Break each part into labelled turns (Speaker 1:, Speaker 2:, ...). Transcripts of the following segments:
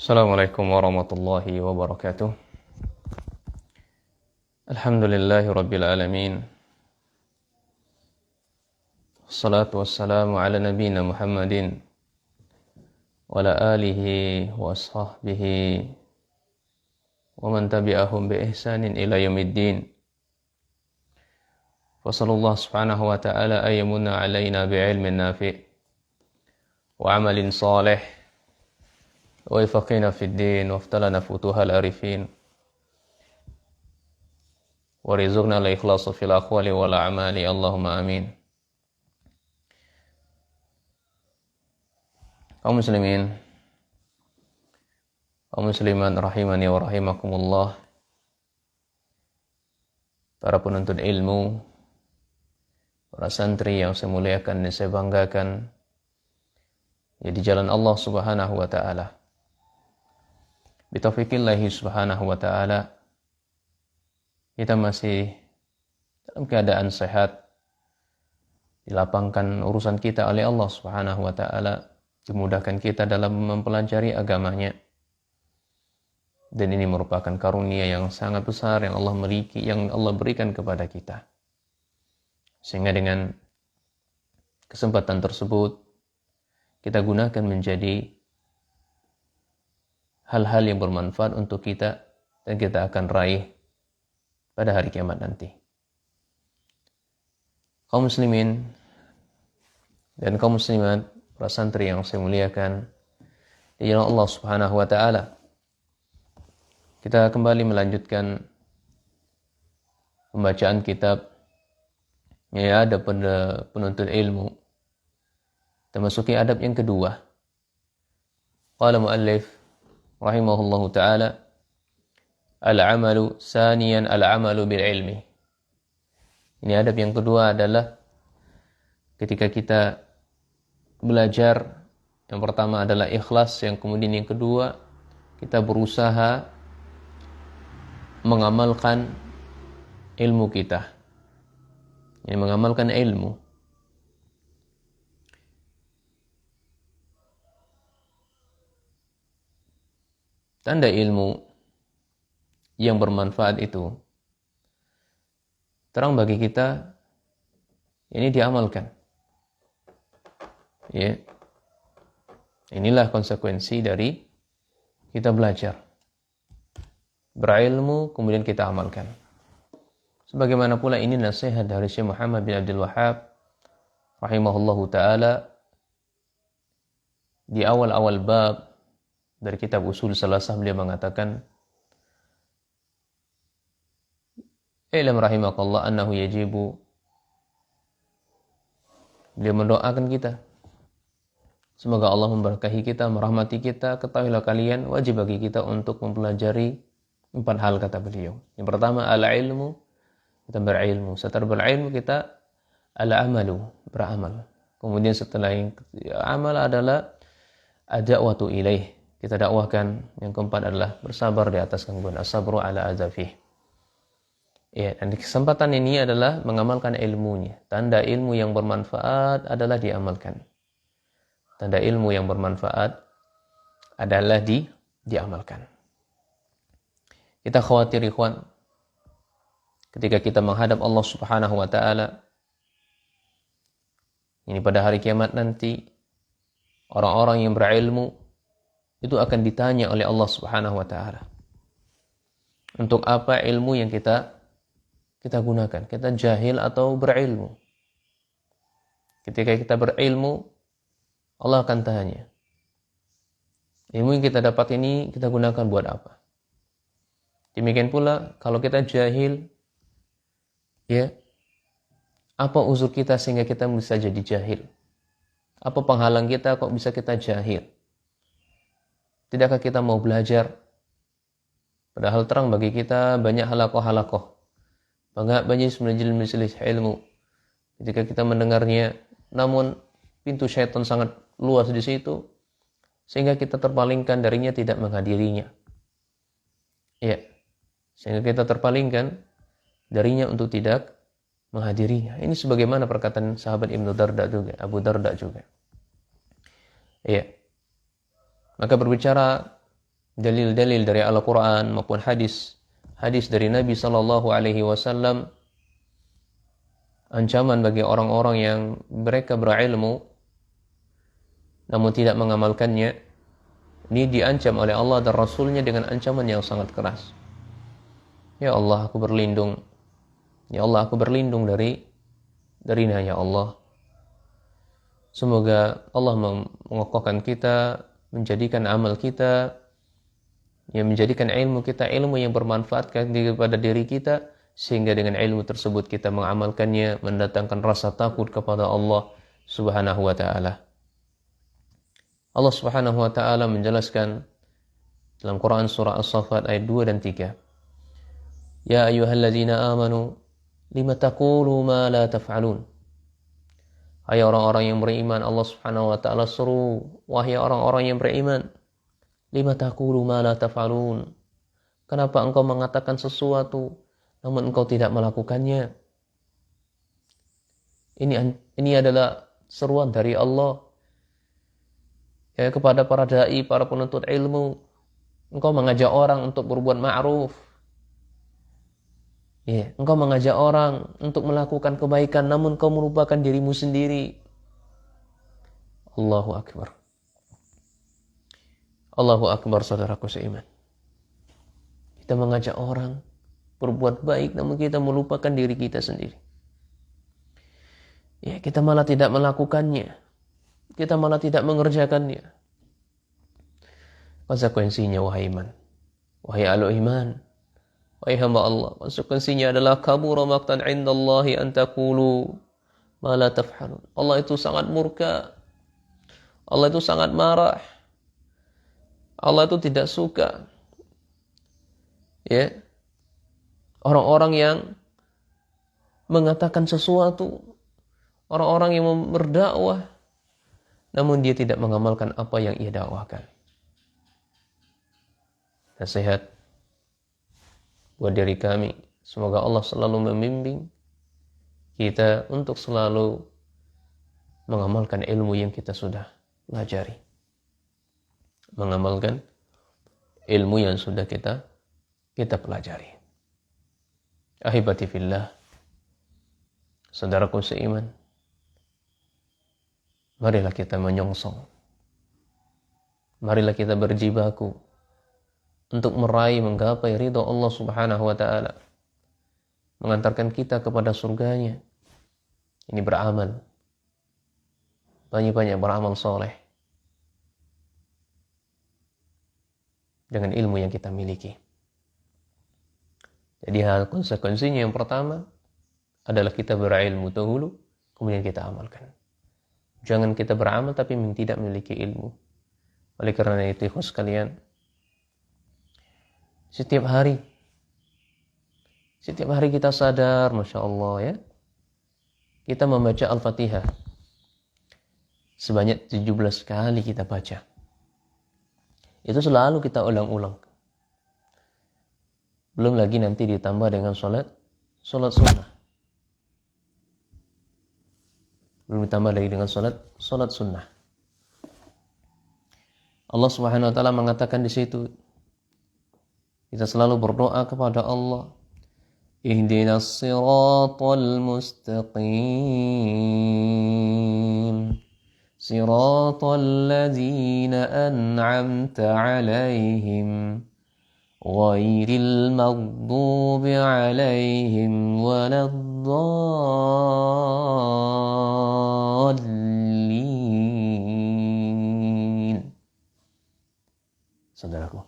Speaker 1: Assalamualaikum warahmatullahi wabarakatuh. Alhamdulillahi rabbil alamin. Wassalatu wassalamu ala nabiyyina Muhammadin wa ala alihi wa ashabihi wa man tabi'ahum bi ihsanin ila yaumiddin. Wa sallallahu subhanahu wa ta'ala ayyamunna alaina bi ilmin nafi' wa amalin salih wa ifaqina fid din wa aftalana futuhal arifin wa rizqna al-ikhlasa fil aqwali wal a'mali Allahumma amin. Kaum muslimin, kaum musliman rahimani wa rahimakumullah, para penuntut ilmu, para santri yang saya muliakan dan saya banggakan ya di jalan Allah Subhanahu wa taala. Bitaufiqillahi Subhanahu wa taala kita masih dalam keadaan sehat, dilapangkan urusan kita oleh Allah Subhanahu wa taala, dimudahkan kita dalam mempelajari agamanya. Dan ini merupakan karunia yang sangat besar yang Allah miliki, yang Allah berikan kepada kita. Sehingga dengan kesempatan tersebut kita gunakan menjadi hal-hal yang bermanfaat untuk kita dan kita akan raih pada hari kiamat nanti. Kaum muslimin dan kaum muslimat, para santri yang saya muliakan di jalan Allah Subhanahu wa taala, kita kembali melanjutkan pembacaan kitab ya adab pada penuntut ilmu, termasuki adab yang kedua. Qala muallif rahimahullahu taala, al-amalu saniyan al-amalu bil ilmi. Ini adab yang kedua adalah ketika kita belajar, yang pertama adalah ikhlas, yang kemudian yang kedua kita berusaha mengamalkan ilmu kita. Ini mengamalkan ilmu. Tanda ilmu yang bermanfaat itu terang bagi kita, ini diamalkan. Ya. Inilah konsekuensi dari kita belajar. Berilmu kemudian kita amalkan. Sebagaimana pula ini nasihat dari Syekh Muhammad bin Abdul Wahhab rahimahullahu taala di awal-awal bab dari kitab Usul Salasah. Beliau mengatakan, "Ilam rahimakallah annahu yajibu." Beliau mendoakan kita, semoga Allah memberkahi kita, merahmati kita. Ketahuilah kalian, wajib bagi kita untuk mempelajari 4 hal, kata beliau. Yang pertama, al-ilmu, kita berilmu. Setelah berilmu kita al-amalu, beramal. Kemudian setelah yang amal adalah ad-da'watu ilaih, kita dakwahkan. Yang keempat adalah bersabar di atas gangguan, as-sabru ala azafih. Ya, dan kesempatan ini adalah mengamalkan ilmunya. Tanda ilmu yang bermanfaat adalah diamalkan. Tanda ilmu yang bermanfaat adalah diamalkan. Kita khawatir ikhwan, ketika kita menghadap Allah Subhanahu wa taala ini pada hari kiamat nanti, orang-orang yang berilmu itu akan ditanya oleh Allah Subhanahu wa taala, untuk apa ilmu yang kita gunakan? Kita jahil atau berilmu? Ketika kita berilmu, Allah akan tanya, ilmu yang kita dapat ini kita gunakan buat apa? Demikian pula kalau kita jahil, ya, apa uzur kita sehingga kita bisa jadi jahil? Apa penghalang kita kok bisa kita jahil? Tidakkah kita mau belajar? Padahal terang bagi kita banyak halakoh-halakoh, banyak majelis ilmu. Ketika kita mendengarnya, namun pintu syaitan sangat luas di situ, sehingga kita terpalingkan darinya, tidak menghadirinya. Ya, sehingga kita terpalingkan darinya untuk tidak menghadirinya. Ini sebagaimana perkataan sahabat Ibnu Darda juga, Abu Darda juga. Ya. Maka berbicara dalil-dalil dari Al-Quran maupun hadis dari Nabi Sallallahu Alaihi Wasallam, ancaman bagi orang-orang yang mereka berilmu namun tidak mengamalkannya. Ini diancam oleh Allah dan Rasulnya dengan ancaman yang sangat keras. Ya Allah, aku berlindung. Ya Allah, aku berlindung darinya, ya Allah. Semoga Allah mengokohkan kita, menjadikan amal kita, yang menjadikan ilmu kita ilmu yang bermanfaat kepada diri kita, sehingga dengan ilmu tersebut kita mengamalkannya, mendatangkan rasa takut kepada Allah Subhanahu wa ta'ala. Allah Subhanahu wa ta'ala menjelaskan dalam Quran surah As-Saffat ayat 2 dan 3. Ya ayyuhalladzina amanu lima taqulu ma la taf'alun. Hai orang-orang yang beriman, Allah Subhanahu wa ta'ala seru, wahai orang-orang yang beriman, lima taqulu ma la taf'alun. Kenapa engkau mengatakan sesuatu namun engkau tidak melakukannya? Ini adalah seruan dari Allah ya kepada para dai, para penuntut ilmu. Engkau mengajak orang untuk berbuat ma'ruf. Ya, engkau mengajak orang untuk melakukan kebaikan namun kau melupakan dirimu sendiri. Allahu Akbar. Allahu Akbar, saudaraku seiman. Kita mengajak orang berbuat baik namun kita melupakan diri kita sendiri. Ya, kita malah tidak melakukannya. Kita malah tidak mengerjakannya. Konsekuensinya wahai iman, wahai ahlu iman, wahai hamba Allah, konsekuensinya adalah kabura maqtan 'indallahi an taqulu ma la taf'alun. Allah itu sangat murka. Allah itu sangat marah. Allah itu tidak suka ya orang-orang yang mengatakan sesuatu, orang-orang yang berdakwah namun dia tidak mengamalkan apa yang ia dakwahkan. Nasihat buat diri kami, semoga Allah selalu membimbing kita untuk selalu mengamalkan ilmu yang kita sudah pelajari, mengamalkan ilmu yang sudah kita pelajari. Ahibati fillah, saudaraku seiman, marilah kita menyongsong, marilah kita berjibaku untuk meraih menggapai ridha Allah Subhanahu wa ta'ala, mengantarkan kita kepada surganya. Ini beramal, banyak-banyak beramal soleh dengan ilmu yang kita miliki. Jadi hal konsekuensinya yang pertama adalah kita berilmu dahulu, kemudian kita amalkan. Jangan kita beramal tapi tidak memiliki ilmu. Oleh karena itu, ikhwas sekalian, setiap hari kita sadar, Masya Allah ya, kita membaca Al-Fatihah sebanyak 17 kali kita baca. Itu selalu kita ulang-ulang. Belum lagi nanti ditambah dengan sholat sunnah. Belum ditambah lagi dengan sholat sunnah. Allah Subhanahu wa ta'ala mengatakan di situ, kita selalu berdoa kepada Allah, ihdinas siratal mustaqim, siratal ladzina an'amta alaihim, ghairil maghdubi alaihim waladdallin. Saudaraku,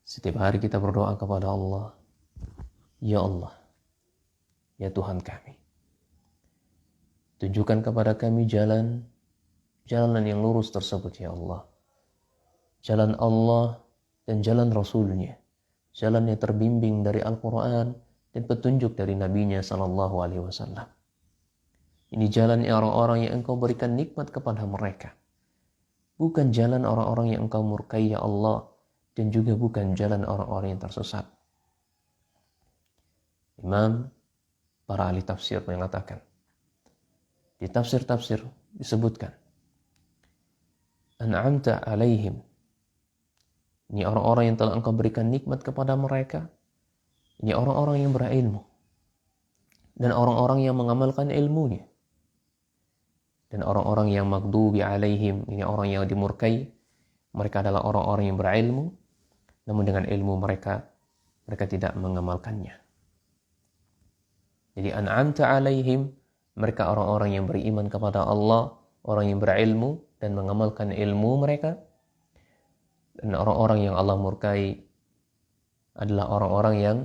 Speaker 1: setiap hari kita berdoa kepada Allah, ya Allah, ya Tuhan kami, tunjukkan kepada kami jalan yang lurus tersebut, ya Allah. Jalan Allah dan jalan Rasulnya, jalan yang terbimbing dari Al-Quran dan petunjuk dari Nabi-Nya Sallallahu Alaihi Wasallam. Ini jalan orang-orang yang Engkau berikan nikmat kepada mereka, bukan jalan orang-orang yang Engkau murkai, ya Allah, dan juga bukan jalan orang-orang yang tersesat. Imam, para ahli tafsir mengatakan, di tafsir-tafsir disebutkan, an'amta alaihim, Ini orang-orang yang telah Engkau berikan nikmat kepada mereka. Ini orang-orang yang berilmu. Dan orang-orang yang mengamalkan ilmunya. Dan orang-orang yang maghdubi alaihim, ini orang yang dimurkai. Mereka adalah orang-orang yang berilmu. Namun dengan ilmu mereka tidak mengamalkannya. Jadi an'amta alaihim, mereka orang-orang yang beriman kepada Allah, orang yang berilmu dan mengamalkan ilmu mereka. Dan orang-orang yang Allah murkai adalah orang-orang yang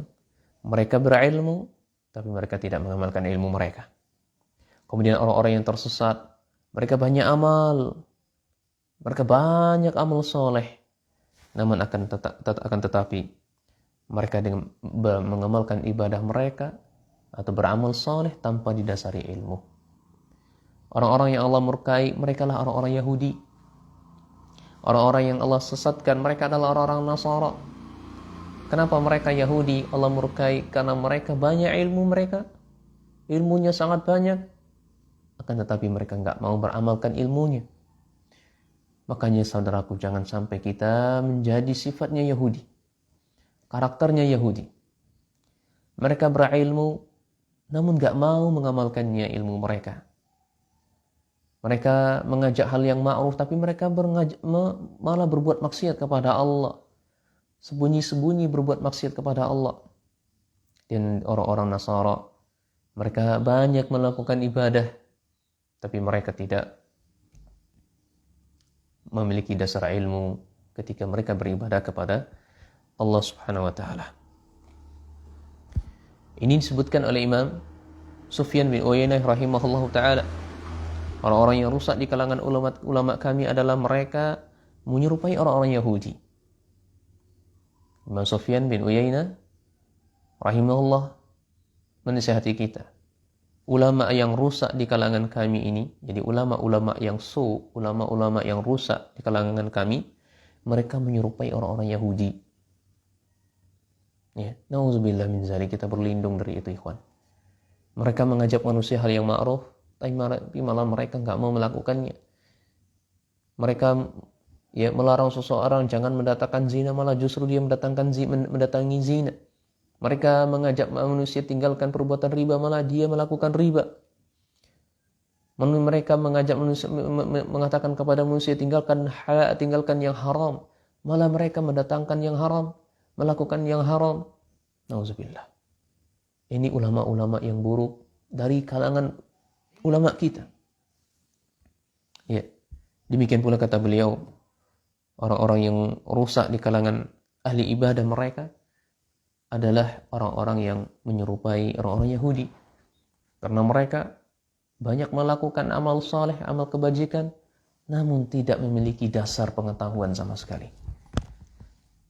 Speaker 1: mereka berilmu, tapi mereka tidak mengamalkan ilmu mereka. Kemudian orang-orang yang tersesat, mereka banyak amal, mereka banyak amal soleh, namun akan tetapi mereka dengan mengamalkan ibadah mereka atau beramal soleh tanpa didasari ilmu. Orang-orang yang Allah murkai, mereka lah orang-orang Yahudi. Orang-orang yang Allah sesatkan, mereka adalah orang-orang Nasara. Kenapa mereka Yahudi Allah murkai? Karena mereka banyak ilmu mereka. Ilmunya sangat banyak. Akan tetapi mereka enggak mau beramalkan ilmunya. Makanya saudaraku, jangan sampai kita menjadi sifatnya Yahudi. Karakternya Yahudi. Mereka berilmu, namun enggak mau mengamalkannya ilmu mereka. Mereka mengajak hal yang ma'ruf, tapi mereka malah berbuat maksiat kepada Allah. Sembunyi-sembunyi berbuat maksiat kepada Allah. Dan orang-orang Nasara, mereka banyak melakukan ibadah, tapi mereka tidak memiliki dasar ilmu ketika mereka beribadah kepada Allah Subhanahu wa taala. Ini disebutkan oleh Imam Sufyan bin Uyainah rahimahullahu taala. Orang-orang yang rusak di kalangan ulama kami adalah mereka menyerupai orang-orang Yahudi. Imam Sufyan bin Uyainah rahimahullah menasihati kita. Ulama yang rusak di kalangan kami ini, jadi ulama-ulama yang ulama-ulama yang rusak di kalangan kami, mereka menyerupai orang-orang Yahudi. Ya, nauzubillah min zalik, kita berlindung dari itu, ikhwan. Mereka mengajak manusia hal yang ma'ruf, tapi malah mereka enggak mau melakukannya. Mereka melarang seseorang jangan mendatangkan zina, malah justru dia mendatangi zina. Mereka mengajak manusia tinggalkan perbuatan riba, malah dia melakukan riba. Mereka mengajak manusia, mengatakan kepada manusia tinggalkan yang haram, malah mereka mendatangkan yang haram, melakukan yang haram. Nauzubillah. Ini ulama-ulama yang buruk dari kalangan ulama kita. Ya, demikian pula kata beliau, orang-orang yang rusak di kalangan ahli ibadah mereka adalah orang-orang yang menyerupai orang-orang Yahudi. Karena mereka banyak melakukan amal saleh, amal kebajikan, namun tidak memiliki dasar pengetahuan sama sekali.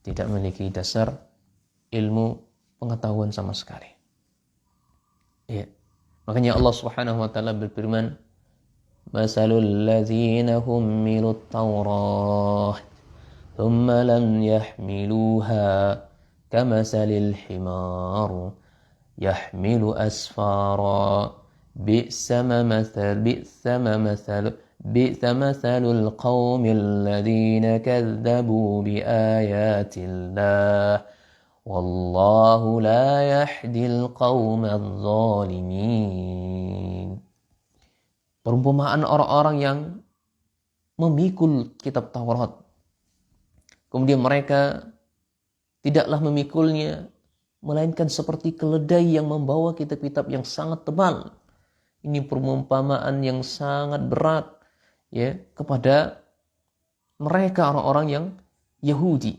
Speaker 1: Tidak memiliki dasar ilmu pengetahuan sama sekali. Ya. Makanya Allah Subhanahu wa taala berfirman, "Masalul ladzina hummilut Taurah, thumma lam yahmiluha, kamasalil himar, yahmilu asfara, bi'sa mathalul qaumil ladzina kadzabu bi ayatillah. Wallahu la yahdil qawmaz zalimin." Perumpamaan orang-orang yang memikul kitab Taurat. Kemudian mereka tidaklah memikulnya, melainkan seperti keledai yang membawa kitab-kitab yang sangat tebal. Ini perumpamaan yang sangat berat ya kepada mereka orang-orang yang Yahudi.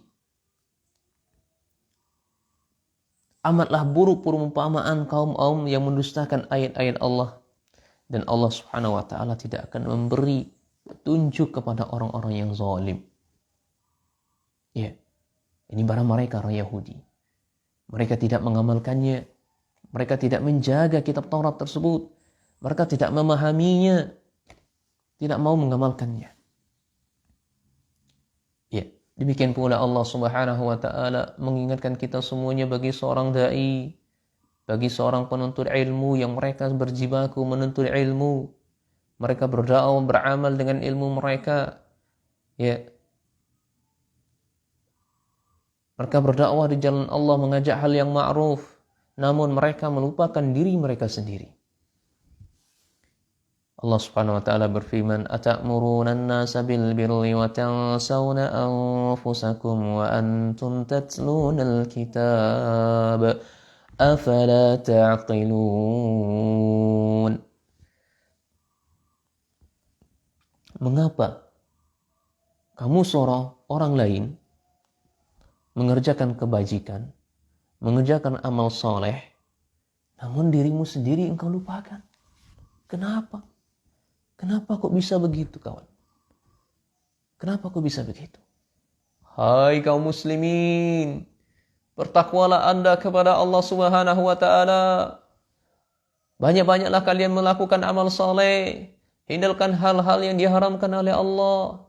Speaker 1: Amatlah buruk perumpamaan kaum-kaum yang mendustakan ayat-ayat Allah. Dan Allah Subhanahu wa taala tidak akan memberi petunjuk kepada orang-orang yang zalim. Ya. Ini barang mereka orang Yahudi. Mereka tidak mengamalkannya. Mereka tidak menjaga kitab Taurat tersebut. Mereka tidak memahaminya. Tidak mau mengamalkannya. Ya. Demikian pula Allah Subhanahu wa taala mengingatkan kita semuanya bagi seorang dai, bagi seorang penuntut ilmu yang mereka berjibaku menuntut ilmu. Mereka berdakwah, beramal dengan ilmu mereka. Ya. Mereka berdakwah di jalan Allah, mengajak hal yang ma'ruf, namun mereka melupakan diri mereka sendiri. Allah Subhanahu wa taala berfirman, "Atamuruna an-nasa bil birri wa tansawna anfusakum wa antum tatluna al-kitab. Afala ta'qilun." Mengapa kamu suruh orang lain mengerjakan kebajikan, mengerjakan amal soleh, namun dirimu sendiri engkau lupakan? Kenapa? Kenapa kok bisa begitu, kawan? Kenapa kok bisa begitu? Hai kaum muslimin, bertakwalah Anda kepada Allah Subhanahu wa taala. Banyak-banyaklah kalian melakukan amal soleh, hindarkan hal-hal yang diharamkan oleh Allah.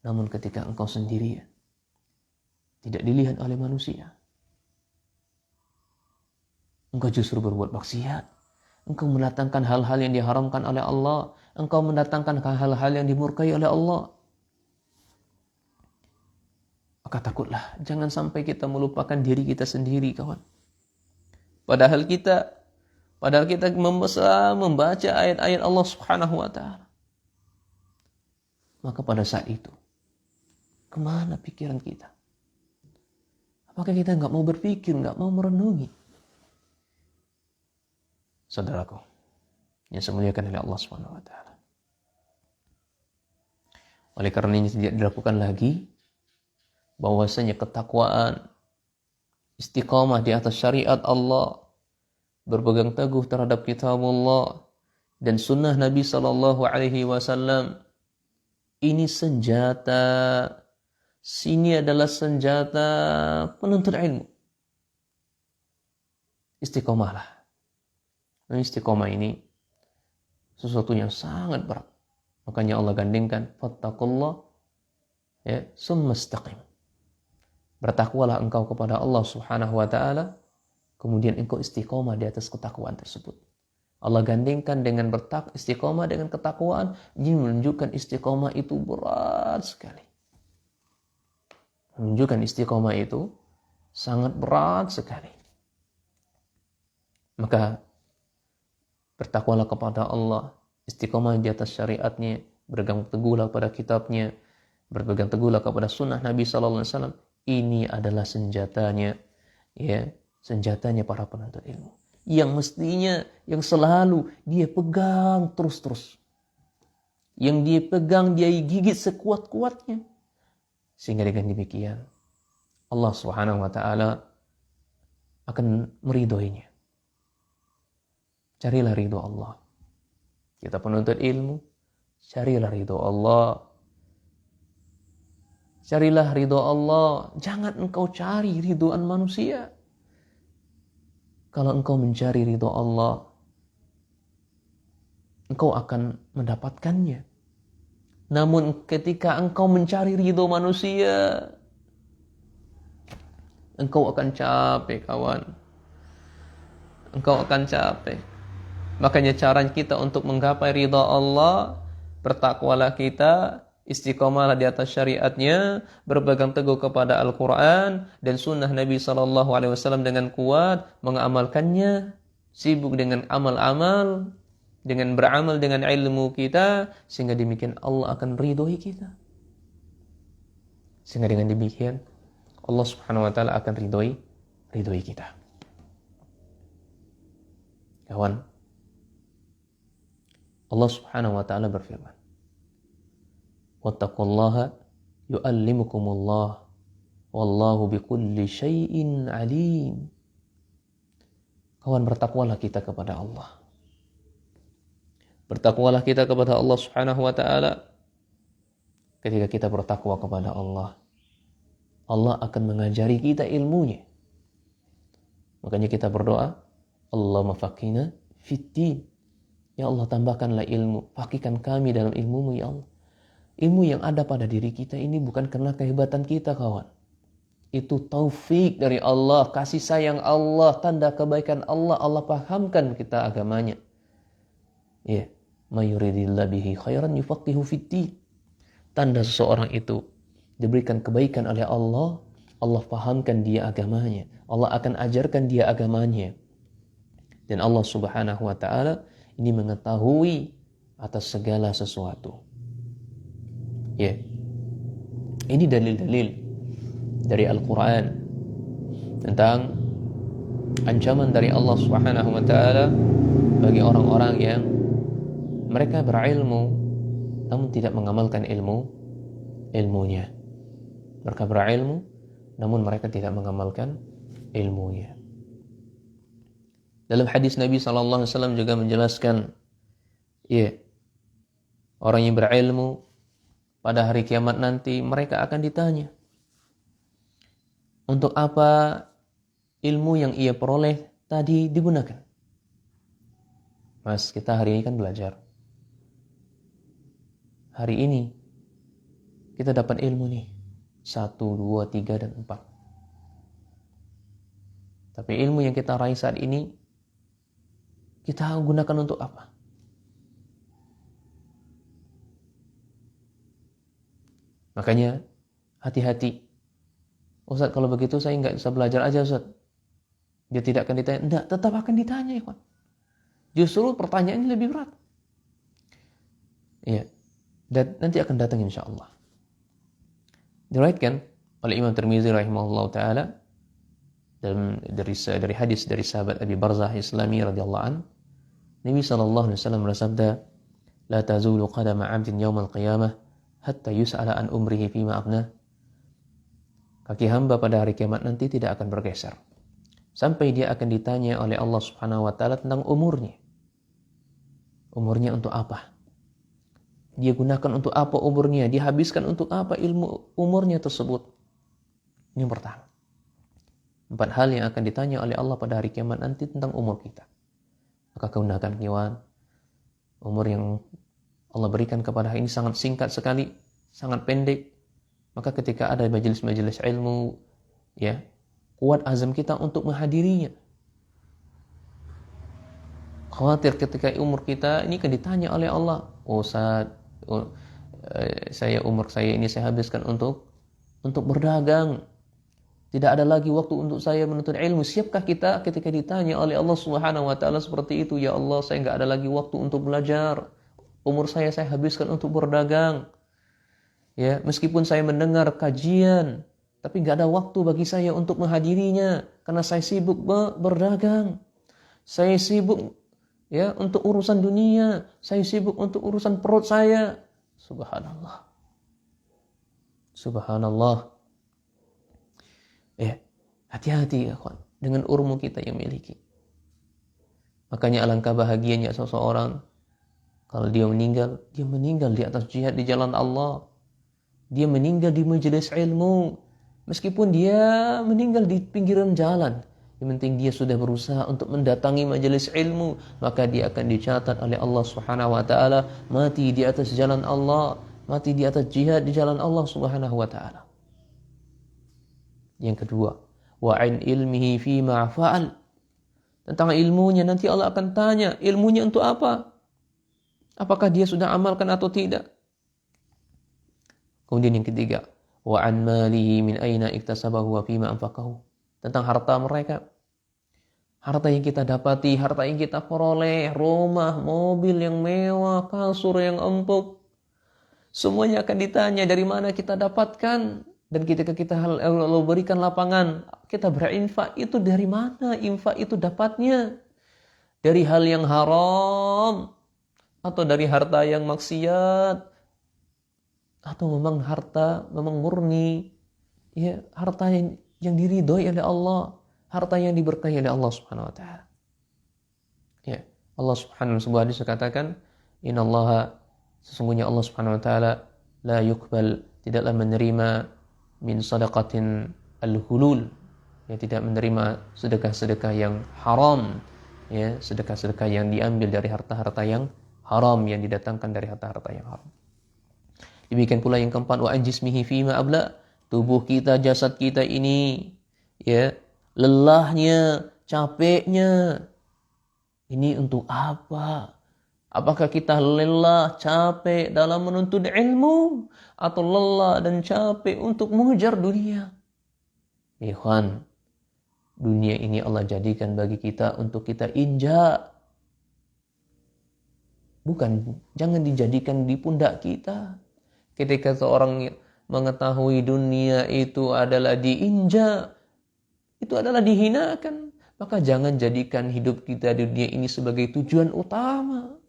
Speaker 1: Namun ketika engkau sendirian, tidak dilihat oleh manusia, engkau justru berbuat maksiat. Engkau mendatangkan hal-hal yang diharamkan oleh Allah. Engkau mendatangkan hal-hal yang dimurkai oleh Allah. Maka takutlah, jangan sampai kita melupakan diri kita sendiri, kawan. Padahal kita membaca ayat-ayat Allah Subhanahu wa taala. Maka pada saat itu, kemana pikiran kita? Apakah kita nggak mau berpikir, nggak mau merenungi? Saudaraku, yang semuliakan oleh Allah Subhanahu wa taala. Oleh karena ini tidak dilakukan lagi, bahwasanya ketakwaan, istiqamah di atas syariat Allah, berpegang teguh terhadap kitabullah dan sunnah Nabi sallallahu alaihi wasallam, ini senjata. Sini adalah senjata penuntut ilmu. Istiqamahlah. Dan istiqamah ini sesuatu yang sangat berat. Makanya Allah gandingkan fattaqullah ya summa istaqim. Bertakwalah engkau kepada Allah Subhanahu wa taala, kemudian engkau istiqamah di atas ketakwaan tersebut. Allah gandingkan dengan istiqamah dengan ketakwaan, ini menunjukkan istiqamah itu berat sekali. Menunjukkan istiqamah itu sangat berat sekali. Maka bertakwalah kepada Allah, istiqamah di atas syariatnya, berpegang teguhlah pada kitabnya, berpegang teguhlah kepada sunnah Nabi sallallahu alaihi wasallam. Ini adalah senjatanya, ya, senjatanya para penuntut ilmu. Yang mestinya, yang selalu dia pegang terus-terus. Yang dia pegang, dia gigit sekuat-kuatnya. Sehingga dengan demikian, Allah Subhanahu wa taala akan meridhoinya. Carilah ridho Allah. Kita penuntut ilmu, carilah ridho Allah. Carilah ridho Allah. Jangan engkau cari ridhoan manusia. Kalau engkau mencari ridho Allah, engkau akan mendapatkannya. Namun ketika engkau mencari ridho manusia, engkau akan capek, kawan. Engkau akan capek. Makanya cara kita untuk menggapai ridha Allah, bertakwalah kita, istiqamalah di atas syariatnya, berpegang teguh kepada Al-Quran dan sunnah Nabi SAW dengan kuat, mengamalkannya, sibuk dengan amal-amal, dengan beramal dengan ilmu kita, sehingga demikian Allah akan ridhoi kita. Sehingga dengan demikian Allah Subhanahu wa taala akan ridhoi kita. Kawan, Allah Subhanahu wa taala berfirman, "Wattaqullaha yu'allimukumullah wallahu bikulli syai'in alim." Kawan, bertakwalah kita kepada Allah. Bertakwalah kita kepada Allah Subhanahu wa taala. Ketika kita bertakwa kepada Allah, Allah akan mengajari kita ilmunya. Makanya kita berdoa, Allahumma faqihna fid-din. Ya Allah, tambahkanlah ilmu, faqihkan kami dalam ilmu-Mu ya Allah. Ilmu yang ada pada diri kita ini bukan karena kehebatan kita, kawan. Itu taufik dari Allah, kasih sayang Allah, tanda kebaikan Allah. Allah pahamkan kita agamanya. Ya, may yuridillahu bihi khairan yufaqihu fid-din. Tanda seseorang itu diberikan kebaikan oleh Allah, Allah pahamkan dia agamanya. Allah akan ajarkan dia agamanya. Dan Allah Subhanahu wa ta'ala ini mengetahui atas segala sesuatu. Ya. Ini dalil-dalil dari Al-Quran tentang ancaman dari Allah Subhanahu wa ta'ala bagi orang-orang yang mereka berilmu namun tidak mengamalkan ilmunya. Mereka berilmu namun mereka tidak mengamalkan ilmunya. Dalam hadis Nabi SAW juga menjelaskan, ya, orang yang berilmu pada hari kiamat nanti mereka akan ditanya, untuk apa ilmu yang ia peroleh tadi digunakan? Mas, kita hari ini kan belajar. Hari ini kita dapat ilmu nih 1, 2, 3, dan 4. Tapi ilmu yang kita raih saat ini kita gunakan untuk apa? Makanya hati-hati. Ustaz, kalau begitu saya nggak bisa belajar aja, Ustaz. Dia tidak akan ditanya. Enggak, tetap akan ditanya, ikhwan. Justru pertanyaannya lebih berat. Iya. Dan nanti akan datang insya Allah. Diriwayatkan oleh Imam Tirmizi rahimahullah ta'ala dari hadis dari sahabat Abi Barzah Islami radhiyallahu an, Nabi sallallahu alaihi wasallam bersabda, "La tazulu qadama 'abdin yaumal qiyamah hatta yus'ala an umrihi fima afnah." Kaki hamba pada hari kiamat nanti tidak akan bergeser sampai dia akan ditanya oleh Allah Subhanahu wa taala tentang umurnya. Umurnya untuk apa? Dia gunakan untuk apa umurnya? Dia habiskan untuk apa ilmu umurnya tersebut? Ini yang pertama. 4 hal yang akan ditanya oleh Allah pada hari kiamat nanti tentang umur kita. Maka gunakan kiwan. Umur yang Allah berikan kepada ini sangat singkat sekali, sangat pendek. Maka ketika ada majelis-majelis ilmu, ya, kuat azam kita untuk menghadirinya. Khawatir ketika umur kita ini akan ditanya oleh Allah, Ustaz, umur saya ini saya habiskan untuk berdagang. Tidak ada lagi waktu untuk saya menuntut ilmu. Siapkah kita ketika ditanya oleh Allah Subhanahu wa taala seperti itu? Ya Allah, saya enggak ada lagi waktu untuk belajar. Umur saya habiskan untuk berdagang. Ya, meskipun saya mendengar kajian, tapi enggak ada waktu bagi saya untuk menghadirinya karena saya sibuk berdagang. Saya sibuk, ya, untuk urusan dunia. Saya sibuk untuk urusan perut saya. Subhanallah. Subhanallah. Ya, hati-hati ya kawan dengan ilmu kita yang miliki. Makanya alangkah bahagianya seseorang kalau dia meninggal di atas jihad di jalan Allah. Dia meninggal di majelis ilmu. Meskipun dia meninggal di pinggiran jalan, yang penting dia sudah berusaha untuk mendatangi majelis ilmu, maka dia akan dicatat oleh Allah Subhanahu wa taala mati di atas jalan Allah, mati di atas jihad di jalan Allah Subhanahu wa taala. Yang kedua, wa an ilmihi fi ma fa'al. Tentang ilmunya nanti Allah akan tanya, ilmunya untuk apa? Apakah dia sudah amalkan atau tidak? Kemudian yang ketiga, wa an malihi min aina iktasabahu wa fi ma anfaqahu. Tentang harta mereka. Harta yang kita dapati, harta yang kita peroleh, rumah, mobil yang mewah, kasur yang empuk. Semuanya akan ditanya dari mana kita dapatkan. Dan ketika kita Allah berikan lapangan, kita berinfak, itu dari mana infak itu dapatnya? Dari hal yang haram, atau dari harta yang maksiat, atau memang harta memang murni, ya, harta yang diridhoi oleh Allah, harta yang diberkahi oleh Allah Subhanahu wa taala. Ya, Allah Subhanahu wa taala katakan, "Innallaha", sesungguhnya Allah Subhanahu wa taala, "la yuqbal", tidaklah menerima min sadaqatin al-hulul, ya, tidak menerima sedekah-sedekah yang haram, ya, sedekah-sedekah yang diambil dari harta-harta yang haram, yang didatangkan dari harta-harta yang haram. Demikian pula yang keempat, wa an jismihi fima abla, tubuh kita, jasad kita ini, ya, lelahnya, capeknya, ini untuk apa? Apakah kita lelah, capek dalam menuntut ilmu, atau lelah dan capek untuk mengejar dunia? Ikhwan, dunia ini Allah jadikan bagi kita untuk kita injak. Bukan, jangan dijadikan di pundak kita. Ketika seorang mengetahui dunia itu adalah diinjak, itu adalah dihinakan, maka jangan jadikan hidup kita di dunia ini sebagai tujuan utama.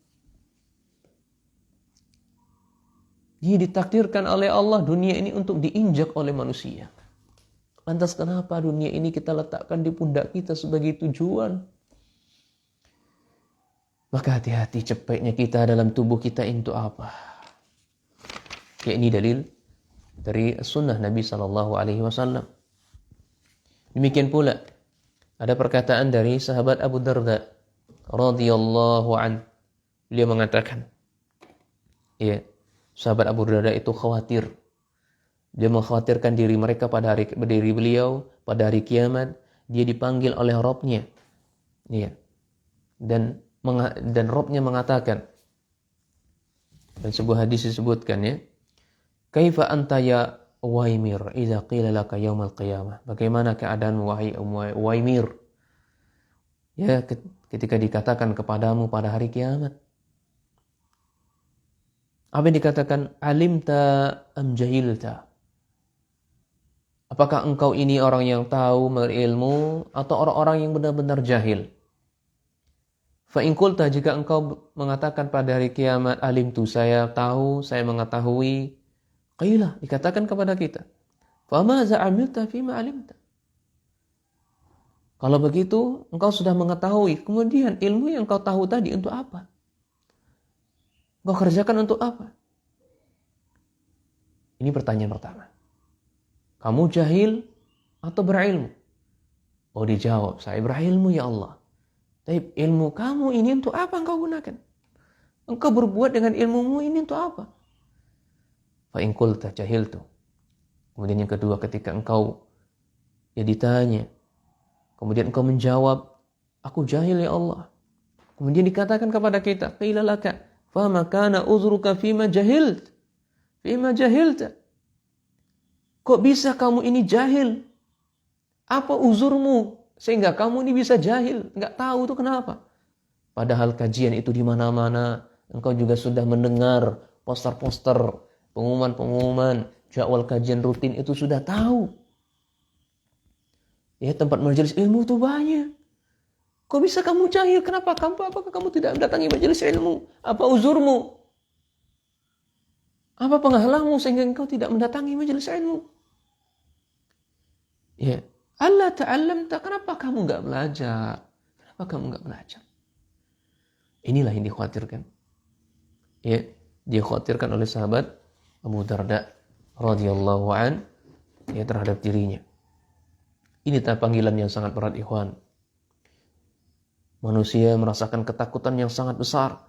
Speaker 1: Dia ditakdirkan oleh Allah dunia ini untuk diinjak oleh manusia. Lantas kenapa dunia ini kita letakkan di pundak kita sebagai tujuan? Maka hati-hati, cepatnya kita dalam tubuh kita itu apa? Ya, ini dalil dari sunnah Nabi SAW. Demikian pula ada perkataan dari sahabat Abu Darda radhiyallahu an. Beliau mengatakan, ya, sahabat Abu Darda itu khawatir. Dia mengkhawatirkan diri mereka pada hari berdiri beliau pada hari kiamat, dia dipanggil oleh Rabb-nya. Ya. Dan Rabb-nya mengatakan, dan sebuah hadis disebutkan, ya, kaifa anta ya Uwaimir idza qila laka yaumal qiyamah. Bagaimana keadaan wahai Uwaimir? Ya, ketika dikatakan kepadamu pada hari kiamat. Apa yang dikatakan? Alimta am jahilta? Apakah engkau ini orang yang tahu, berilmu, atau orang-orang yang benar-benar jahil? Fa in qulta, jika engkau mengatakan pada hari kiamat, alimtu, saya tahu, saya mengetahui, qila, dikatakan kepada kita, fa maza amilta fima alimta? Kalau begitu, engkau sudah mengetahui, kemudian ilmu yang engkau tahu tadi untuk apa? Engkau kerjakan untuk apa? Ini pertanyaan pertama. Kamu jahil atau berilmu? Oh, dijawab, saya berilmu ya Allah. Tapi ilmu kamu ini untuk apa engkau gunakan? Engkau berbuat dengan ilmumu ini untuk apa? Fa in qulta jahiltu. Kemudian yang kedua, ketika engkau ditanya, kemudian engkau menjawab, aku jahil ya Allah. Kemudian dikatakan kepada kita, qila laka fa ma kana uzruka fima jahilt. Fima jahilta. Kok bisa kamu ini jahil? Apa uzurmu sehingga kamu ini bisa jahil? Enggak tahu itu kenapa? Padahal kajian itu di mana-mana. Engkau juga sudah mendengar poster-poster, pengumuman-pengumuman, jadwal kajian rutin itu sudah tahu. Ya, tempat majelis ilmu itu banyak. Kok bisa kamu jahil? Kenapa? Apakah kamu tidak mendatangi majelis ilmu? Apa uzurmu? Apa penghalangmu sehingga engkau tidak mendatangi majelis ilmu? Ya, Allah ta'allamta, kenapa kamu enggak belajar? Kenapa kamu enggak belajar? Inilah yang dikhawatirkan. Ya, dikhawatirkan oleh sahabat Abu Darda radhiyallahu an, ya, terhadap dirinya. Ini panggilan yang sangat berat, ikhwan. Manusia merasakan ketakutan yang sangat besar.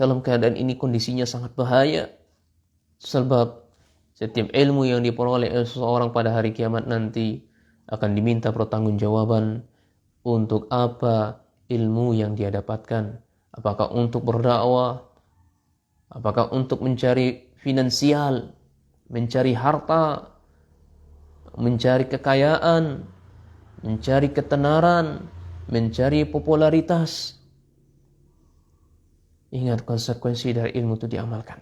Speaker 1: Dalam keadaan ini kondisinya sangat bahaya. Sebab setiap ilmu yang diperoleh oleh seseorang pada hari kiamat nanti akan diminta pertanggungjawaban untuk apa ilmu yang dia dapatkan. Apakah untuk berdakwah? Apakah untuk mencari finansial, mencari harta, mencari kekayaan, mencari ketenaran, mencari popularitas? Ingat konsekuensi dari ilmu itu diamalkan.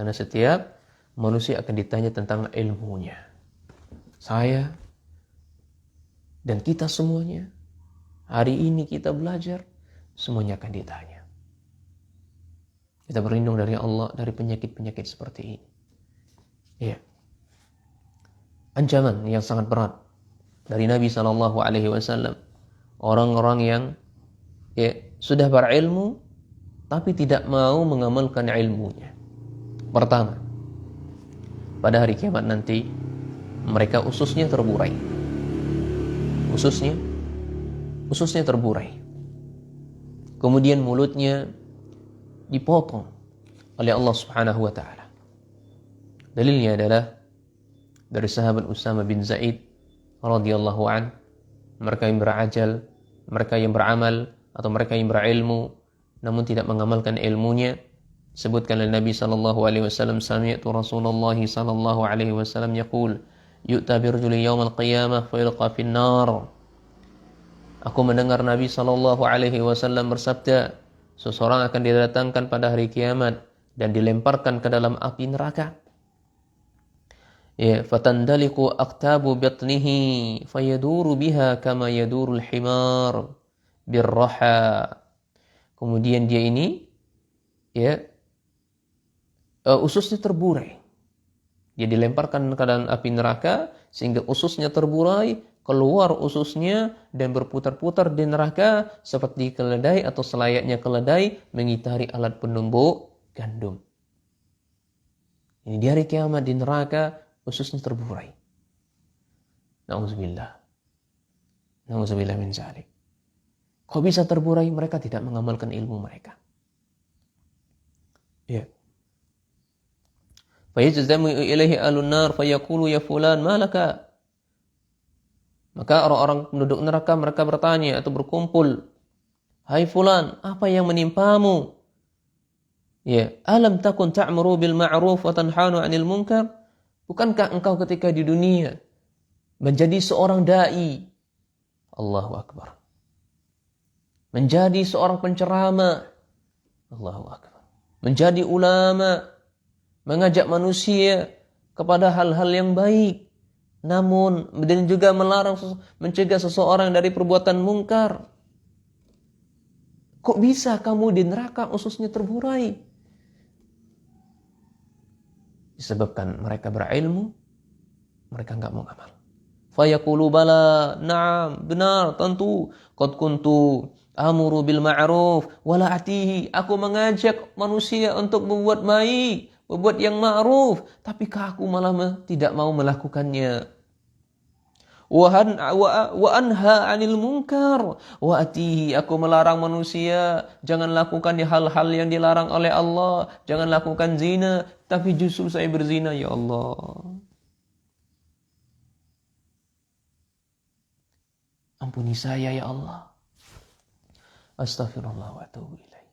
Speaker 1: Karena setiap manusia akan ditanya tentang ilmunya. Saya dan kita semuanya, hari ini kita belajar, semuanya akan ditanya. Kita berlindung dari Allah dari penyakit-penyakit seperti ini. Ya. Ancaman yang sangat berat dari Nabi SAW. Orang-orang yang sudah berilmu tapi tidak mau mengamalkan ilmunya. Pertama, pada hari kiamat nanti mereka ususnya terburai. Ususnya terburai. Kemudian mulutnya dipotong oleh Allah Subhanahu wa taala. Dalilnya adalah dari sahabat Usama bin Zaid radhiyallahu an, mereka yang berajal, mereka yang beramal atau mereka yang berilmu namun tidak mengamalkan ilmunya. Sebutkan oleh Nabi sallallahu alaihi wasallam, sami'tu Rasulullah sallallahu alaihi wasallam yaqul, yu'ta birrajuli yaumal qiyamah fa yulqa finnar. Aku mendengar Nabi sallallahu alaihi wasallam bersabda, seseorang akan didatangkan pada hari kiamat dan dilemparkan ke dalam api neraka. Ya, fatandaliqu aqtabu batnihi fayaduru biha kama yadurul himar birraha. Kemudian dia ini ya ususnya terburai. Dia dilemparkan ke dalam api neraka sehingga ususnya terburai, keluar ususnya dan berputar-putar di neraka seperti keledai atau selayaknya keledai mengitari alat penumbuk gandum. Ini di hari kiamat di neraka ususnya terburai. Nauzubillah. Nauzubillah min dzalik. Kok bisa terburai? Mereka tidak mengamalkan ilmu mereka. Ya. Fayajzamu ilaihi alun nar fayaqulu ya fulan malaka. Maka orang-orang penduduk neraka mereka bertanya atau berkumpul, hai fulan, apa yang menimpamu? Ya, alam takun ta'muru bil ma'ruf wa tanhanu 'anil munkar? Bukankah engkau ketika di dunia menjadi seorang dai? Allahu akbar. Menjadi seorang penceramah. Allahu akbar. Menjadi ulama, mengajak manusia kepada hal-hal yang baik, namun dan juga mencegah seseorang dari perbuatan mungkar. Kok bisa kamu di neraka ususnya terburai? Disebabkan mereka berilmu, mereka enggak mau amal. Fayaqulu bala, na'am, benar, tentu. Qad kuntu amuru bil ma'ruf wala atihi. Aku mengajak manusia untuk berbuat baik, berbuat yang ma'ruf, tapi aku malah tidak mau melakukannya. Wa anha 'anil munkar wa atihi. Aku melarang manusia jangan lakukan hal-hal yang dilarang oleh Allah, jangan lakukan zina, tapi justru saya berzina, ya Allah. Ampuni saya ya Allah. Astaghfirullah wa atubu ilaih.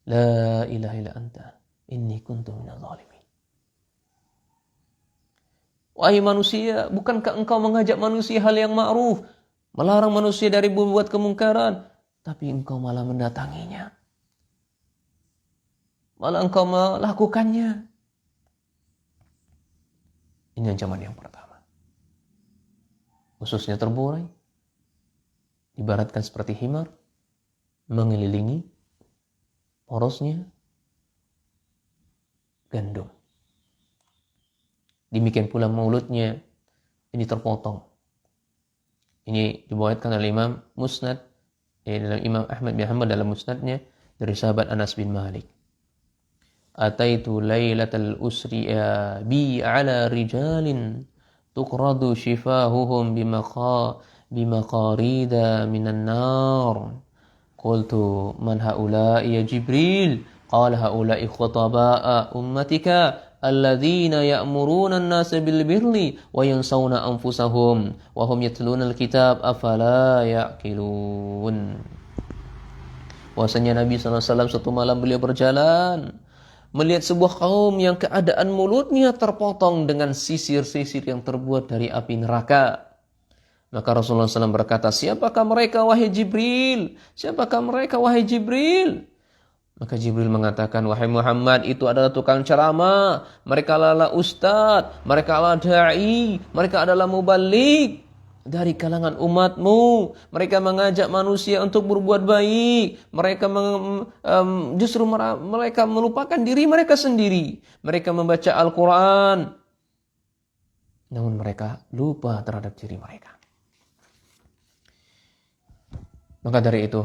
Speaker 1: La ilaha illa anta inni kuntu minadh dhalimin. Wahai manusia, bukankah engkau mengajak manusia hal yang ma'ruf, melarang manusia dari berbuat kemungkaran, tapi engkau malah mendatanginya. Malah engkau melakukannya. Ini ancaman yang pertama. Ususnya terburai, ibaratkan seperti himar, mengelilingi porosnya gandum. Demikian pula mulutnya ini terpotong. Ini dibawakan oleh Imam Musnad, dalam Imam Ahmad bin Hanbal dalam Musnadnya dari sahabat Anas bin Malik. Ataitu lailatal usri bi ala rijalin tuqradu shifahuhum bimaqarida minan nar. Qultu man haula'i ya Jibril? Qala haula'i khutaba'a ummatika alladzina ya'muruna an-nasa bil birri wa yansawna anfusahum wa hum yatluna al-kitab afala ya'qilun. Bahwasanya Nabi SAW suatu malam beliau berjalan melihat sebuah kaum yang keadaan mulutnya terpotong dengan sisir-sisir yang terbuat dari api neraka. Maka Rasulullah SAW berkata, siapakah mereka wahai Jibril? Siapakah mereka wahai Jibril? Maka Jibril mengatakan, wahai Muhammad, itu adalah tukang ceramah, mereka adalah ustadz, mereka adalah da'i, mereka adalah mubalik dari kalangan umatmu. Mereka mengajak manusia untuk berbuat baik. Mereka justru mereka melupakan diri mereka sendiri. Mereka membaca Al-Quran, namun mereka lupa terhadap diri mereka. Maka dari itu,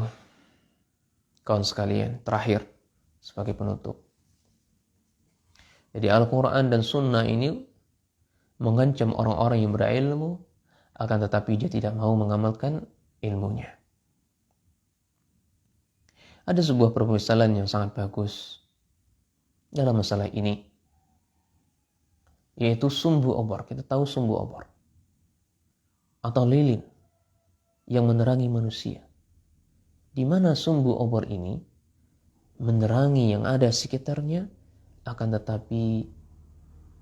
Speaker 1: kawan sekalian, terakhir sebagai penutup. Jadi Al-Quran dan Sunnah ini mengancam orang-orang yang berilmu, akan tetapi dia tidak mau mengamalkan ilmunya. Ada sebuah permisalan yang sangat bagus dalam masalah ini, yaitu sumbu obor. Kita tahu sumbu obor atau lilin yang menerangi manusia. Di mana sumbu obor ini menerangi yang ada sekitarnya, akan tetapi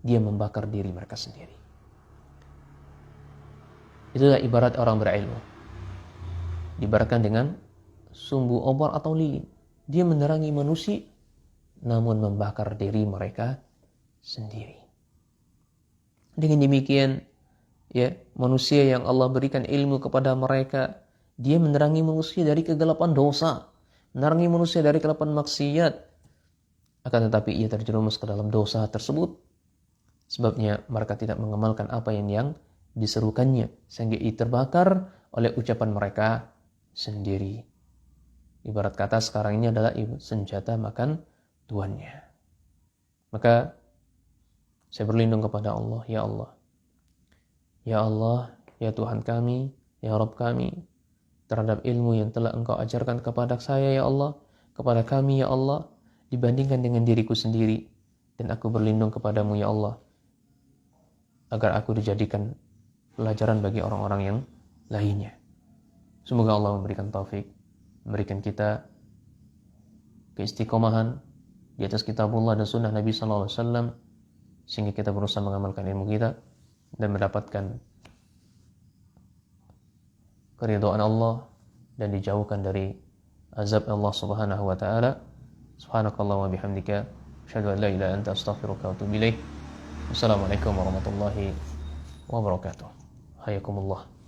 Speaker 1: dia membakar diri mereka sendiri. Itulah ibarat orang berilmu. Diibaratkan dengan sumbu obor atau lilin. Dia menerangi manusia, namun membakar diri mereka sendiri. Dengan demikian, ya, manusia yang Allah berikan ilmu kepada mereka, dia menerangi manusia dari kegelapan dosa, menerangi manusia dari kegelapan maksiat. Akan tetapi ia terjerumus ke dalam dosa tersebut. Sebabnya mereka tidak mengamalkan apa yang diserukannya, sehingga ia terbakar oleh ucapan mereka sendiri. Ibarat kata sekarang ini adalah senjata makan tuannya. Maka saya berlindung kepada Allah, ya Allah. Ya Allah, ya Tuhan kami, ya Rabb kami, terhadap ilmu yang telah Engkau ajarkan kepada saya, ya Allah, kepada kami, ya Allah, dibandingkan dengan diriku sendiri. Dan aku berlindung kepadamu, ya Allah, agar aku dijadikan pelajaran bagi orang-orang yang lainnya. Semoga Allah memberikan taufik, memberikan kita keistiqomahan di atas kitabullah dan sunnah Nabi SAW, sehingga kita berusaha mengamalkan ilmu kita dan mendapatkan keridhaan Allah dan dijauhkan dari azab Allah Subhanahu wa taala. Subhanakallah wa bihamdika, asyhadu an la ilaha illa anta, astaghfiruka wa atubu ilaik. Wassalamualaikum warahmatullahi wabarakatuh. Hayakumullah.